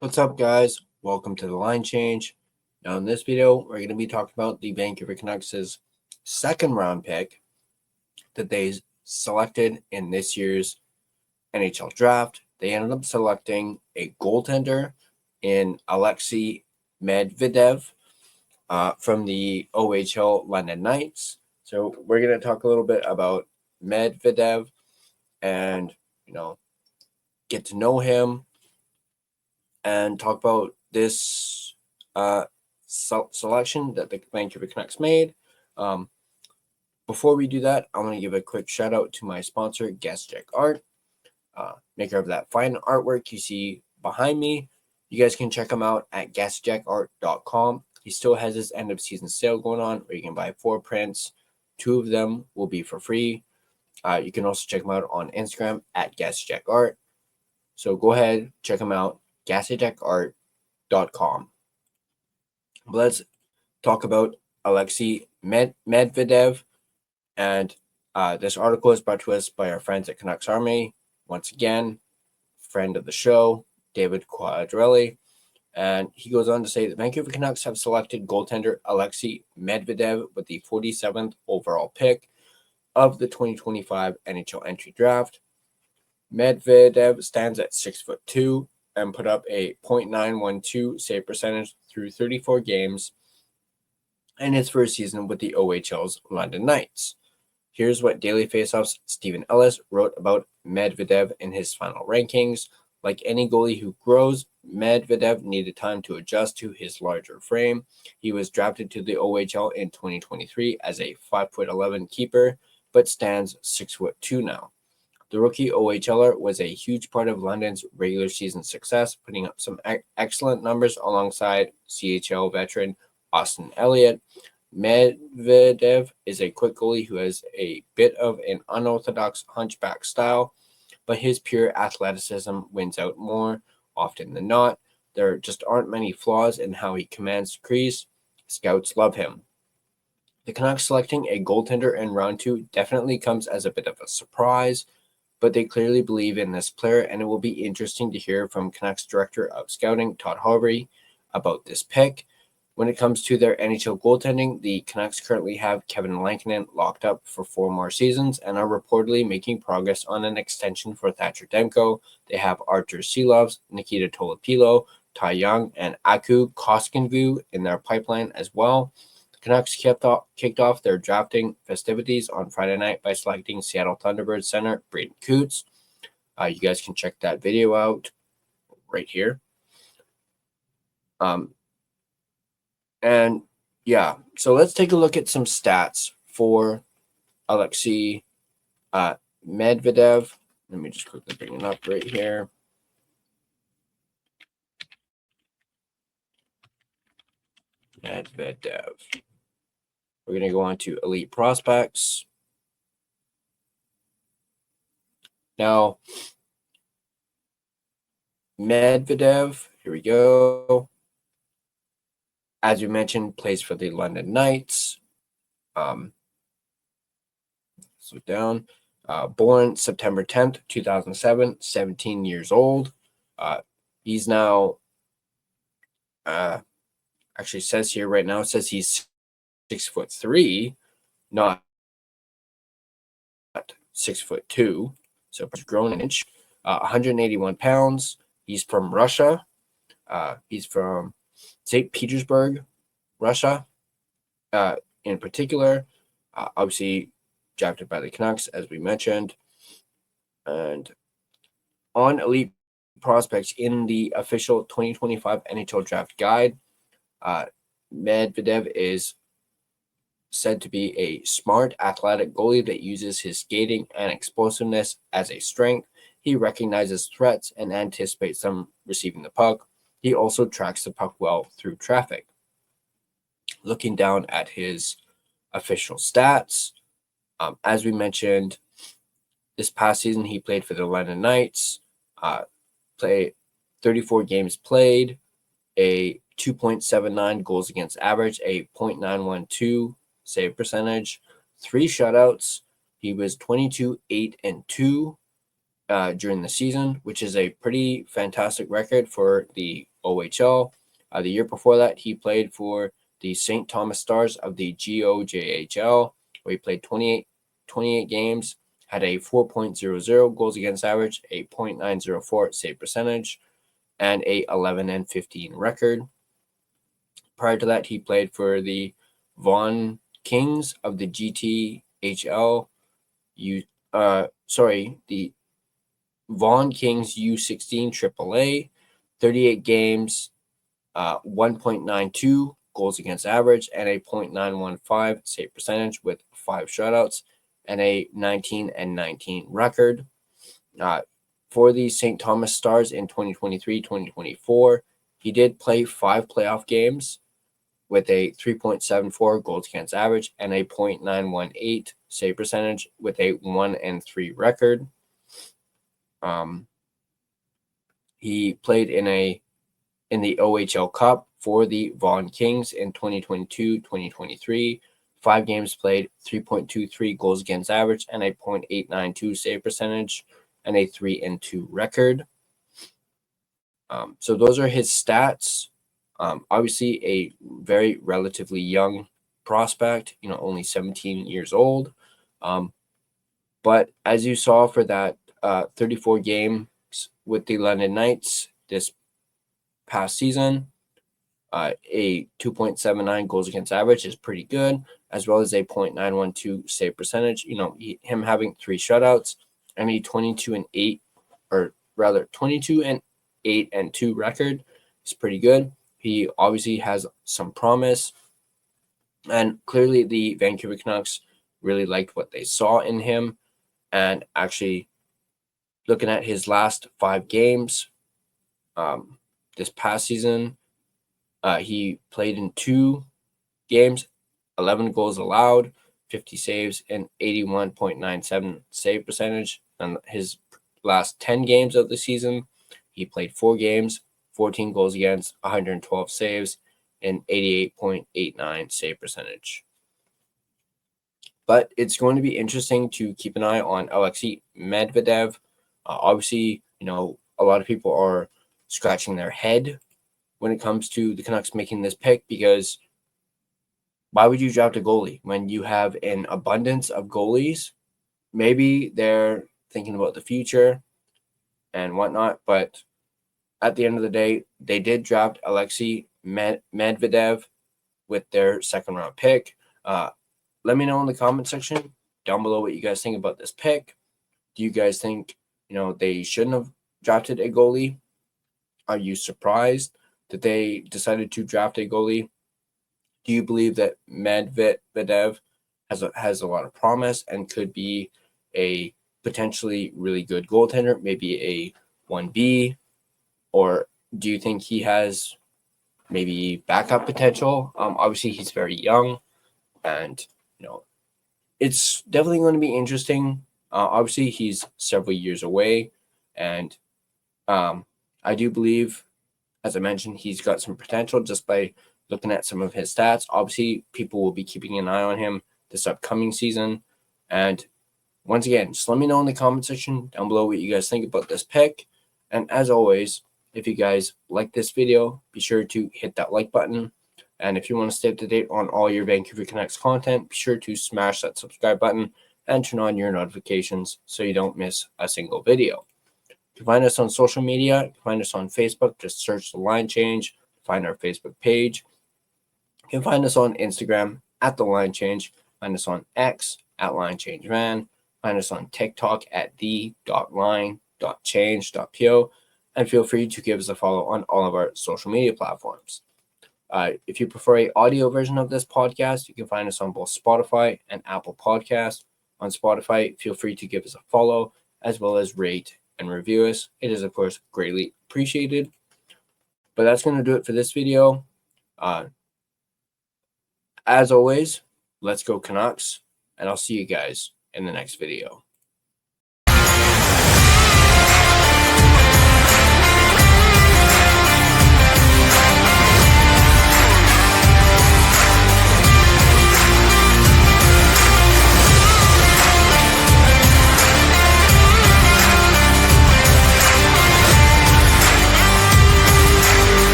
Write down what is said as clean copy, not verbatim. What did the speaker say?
What's up, guys? Welcome to the line change. Now, in this video, we're going to be talking about the Vancouver Canucks' second round pick that they selected in this year's NHL draft. They ended up selecting a goaltender in Alexei Medvedev from the OHL London Knights. So we're going to talk a little bit about Medvedev and, get to know him and talk about this selection that the Vancouver Canucks made. Before we do that, I want to give a quick shout out to my sponsor, Gassy Jack Art, maker of that fine artwork you see behind me. You guys can check him out at GassyJackArt.com. He still has his end of season sale going on where you can buy 4 prints. 2 of them will be for free. You can also check him out on Instagram at GassyJackArt. So go ahead, check him out. GassyJackArt.com. Let's talk about Alexei Medvedev. And this article is brought to us by our friends at Canucks Army. Once again, friend of the show, David Quadrelli. And he goes on to say the Vancouver Canucks have selected goaltender Alexei Medvedev with the 47th overall pick of the 2025 NHL entry draft. Medvedev stands at 6'2" and put up a .912 save percentage through 34 games in his first season with the OHL's London Knights. Here's what Daily Faceoff's Stephen Ellis wrote about Medvedev in his final rankings. Like any goalie who grows, Medvedev needed time to adjust to his larger frame. He was drafted to the OHL in 2023 as a 5'11" keeper, but stands 6'2" now. The rookie OHLer was a huge part of London's regular season success, putting up some excellent numbers alongside CHL veteran Austin Elliott. Medvedev is a quick goalie who has a bit of an unorthodox hunchback style, but his pure athleticism wins out more often than not. There just aren't many flaws in how he commands the crease. Scouts love him. The Canucks selecting a goaltender in round 2 definitely comes as a bit of a surprise, but they clearly believe in this player, and it will be interesting to hear from Canucks Director of Scouting, Todd Harvey, about this pick. When it comes to their NHL goaltending, the Canucks currently have Kevin Lankinen locked up for 4 more seasons and are reportedly making progress on an extension for Thatcher Demko. They have Artur Silovs, Nikita Tolopilo, Tai Young, and Aku Koskinvu in their pipeline as well. Canucks kicked off their drafting festivities on Friday night by selecting Seattle Thunderbirds center Brayden Coots. You guys can check that video out right here. And yeah, so let's take a look at some stats for Alexei Medvedev. Let me just quickly bring it up right here. Medvedev. We're going to go on to Elite Prospects. Now, Medvedev, here we go. As we mentioned, plays for the London Knights. Slow down. Born September 10th, 2007, 17 years old. He's now, actually says here right now, it says he's 6'3", not 6'2", so he's grown an inch. 181 pounds. He's from Russia. He's from St. Petersburg, Russia, in particular. Obviously drafted by the Canucks, as we mentioned. And on Elite Prospects in the official 2025 NHL Draft Guide, Medvedev is said to be a smart, athletic goalie that uses his skating and explosiveness as a strength. He recognizes threats and anticipates them receiving the puck. He also tracks the puck well through traffic. Looking down at his official stats, as we mentioned, this past season he played for the London Knights, played 34 games played, a 2.79 goals against average, a .912 save percentage, 3 shutouts. He was 22-8-2 during the season, which is a pretty fantastic record for the OHL. The year before that, he played for the St. Thomas Stars of the GOJHL, where he played 28 games, had a 4.00 goals against average, a .904 save percentage, and a 11-15 record. Prior to that, he played for the Vaughan Kings of the GTHL. The Vaughan Kings U16 AAA, 38 games, 1.92 goals against average, and a .915 save percentage with 5 shutouts and a 19-19 record. For the St. Thomas Stars in 2023-2024, he did play 5 playoff games with a 3.74 goals against average and a .918 save percentage with a 1-3 record. He played in the OHL Cup for the Vaughan Kings in 2022-2023. 5 games played, 3.23 goals against average, and a .892 save percentage, and a 3-2 record. So those are his stats. Obviously, a very relatively young prospect, only 17 years old. But as you saw for that 34 games with the London Knights this past season, a 2.79 goals against average is pretty good, as well as a .912 save percentage. Him having 3 shutouts and a 22-8 and 2 record is pretty good. He obviously has some promise, and clearly the Vancouver Canucks really liked what they saw in him. And actually, looking at his last 5 games this past season, he played in 2 games, 11 goals allowed, 50 saves, and 81.97 save percentage. And his last 10 games of the season, he played 4 games, 14 goals against, 112 saves, and 88.89 save percentage. But it's going to be interesting to keep an eye on Alexei Medvedev. Obviously, a lot of people are scratching their head when it comes to the Canucks making this pick, because why would you draft a goalie when you have an abundance of goalies? Maybe they're thinking about the future and whatnot, but at the end of the day, they did draft Alexei Medvedev with their second-round pick. Let me know in the comment section down below what you guys think about this pick. Do you guys think, they shouldn't have drafted a goalie? Are you surprised that they decided to draft a goalie? Do you believe that Medvedev has a lot of promise and could be a potentially really good goaltender, maybe a 1B? Or do you think he has maybe backup potential? Obviously, he's very young, and it's definitely going to be interesting. Obviously, he's several years away, and I do believe, as I mentioned, he's got some potential just by looking at some of his stats. Obviously, people will be keeping an eye on him this upcoming season. And once again, just let me know in the comment section down below what you guys think about this pick. And as always, if you guys like this video, be sure to hit that like button. And if you want to stay up to date on all your Vancouver Canucks content, be sure to smash that subscribe button and turn on your notifications so you don't miss a single video. You can find us on social media. You can find us on Facebook. Just search The Line Change. Find our Facebook page. You can find us on Instagram at The Line Change. Find us on X at Line Change Van. Find us on TikTok at the.line.change.po. And feel free to give us a follow on all of our social media platforms. If you prefer an audio version of this podcast, you can find us on both Spotify and Apple Podcasts. On Spotify, feel free to give us a follow, as well as rate and review us. It is, of course, greatly appreciated. But that's going to do it for this video. As always, let's go Canucks, and I'll see you guys in the next video.